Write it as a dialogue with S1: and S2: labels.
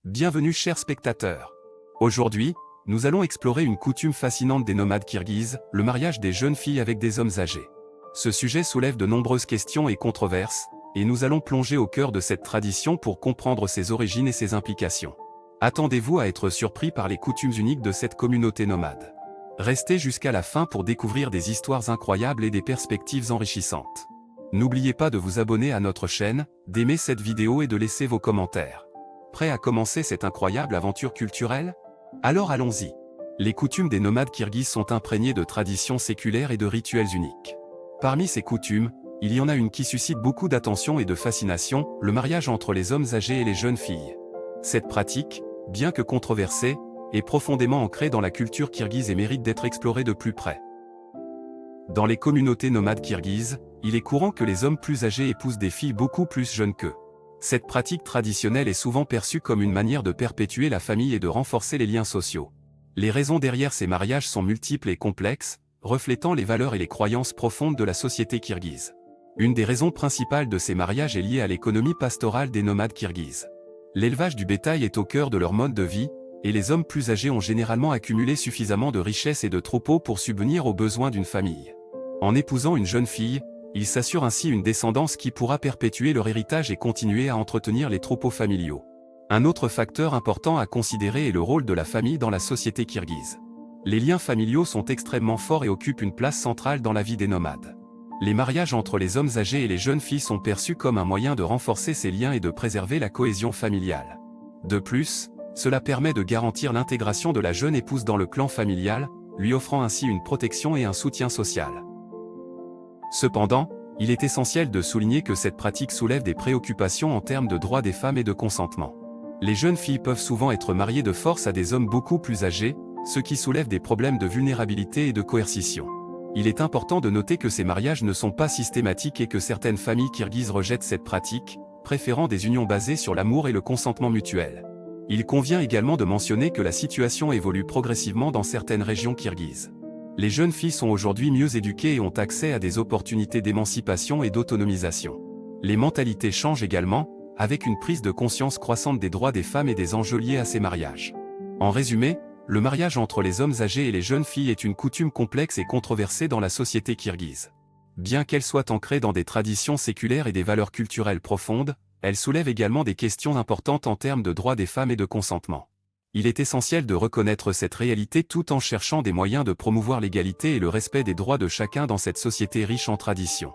S1: Bienvenue chers spectateurs. Aujourd'hui, nous allons explorer une coutume fascinante des nomades kirghizes, le mariage des jeunes filles avec des hommes âgés. Ce sujet soulève de nombreuses questions et controverses, et nous allons plonger au cœur de cette tradition pour comprendre ses origines et ses implications. Attendez-vous à être surpris par les coutumes uniques de cette communauté nomade. Restez jusqu'à la fin pour découvrir des histoires incroyables et des perspectives enrichissantes. N'oubliez pas de vous abonner à notre chaîne, d'aimer cette vidéo et de laisser vos commentaires. Prêt à commencer cette incroyable aventure culturelle? Alors allons-y. Les coutumes des nomades kirghizes sont imprégnées de traditions séculaires et de rituels uniques. Parmi ces coutumes, il y en a une qui suscite beaucoup d'attention et de fascination, le mariage entre les hommes âgés et les jeunes filles. Cette pratique, bien que controversée, est profondément ancrée dans la culture kirghize et mérite d'être explorée de plus près. Dans les communautés nomades kirghizes, il est courant que les hommes plus âgés épousent des filles beaucoup plus jeunes qu'eux. Cette pratique traditionnelle est souvent perçue comme une manière de perpétuer la famille et de renforcer les liens sociaux. Les raisons derrière ces mariages sont multiples et complexes, reflétant les valeurs et les croyances profondes de la société kirghize. Une des raisons principales de ces mariages est liée à l'économie pastorale des nomades kirghizes. L'élevage du bétail est au cœur de leur mode de vie, et les hommes plus âgés ont généralement accumulé suffisamment de richesses et de troupeaux pour subvenir aux besoins d'une famille. En épousant une jeune fille, ils s'assurent ainsi une descendance qui pourra perpétuer leur héritage et continuer à entretenir les troupeaux familiaux. Un autre facteur important à considérer est le rôle de la famille dans la société kirghize. Les liens familiaux sont extrêmement forts et occupent une place centrale dans la vie des nomades. Les mariages entre les hommes âgés et les jeunes filles sont perçus comme un moyen de renforcer ces liens et de préserver la cohésion familiale. De plus, cela permet de garantir l'intégration de la jeune épouse dans le clan familial, lui offrant ainsi une protection et un soutien social. Cependant, il est essentiel de souligner que cette pratique soulève des préoccupations en termes de droits des femmes et de consentement. Les jeunes filles peuvent souvent être mariées de force à des hommes beaucoup plus âgés, ce qui soulève des problèmes de vulnérabilité et de coercition. Il est important de noter que ces mariages ne sont pas systématiques et que certaines familles kirghizes rejettent cette pratique, préférant des unions basées sur l'amour et le consentement mutuel. Il convient également de mentionner que la situation évolue progressivement dans certaines régions kirghizes. Les jeunes filles sont aujourd'hui mieux éduquées et ont accès à des opportunités d'émancipation et d'autonomisation. Les mentalités changent également, avec une prise de conscience croissante des droits des femmes et des enjeux liés à ces mariages. En résumé, le mariage entre les hommes âgés et les jeunes filles est une coutume complexe et controversée dans la société kirghize. Bien qu'elle soit ancrée dans des traditions séculaires et des valeurs culturelles profondes, elle soulève également des questions importantes en termes de droits des femmes et de consentement. Il est essentiel de reconnaître cette réalité tout en cherchant des moyens de promouvoir l'égalité et le respect des droits de chacun dans cette société riche en traditions.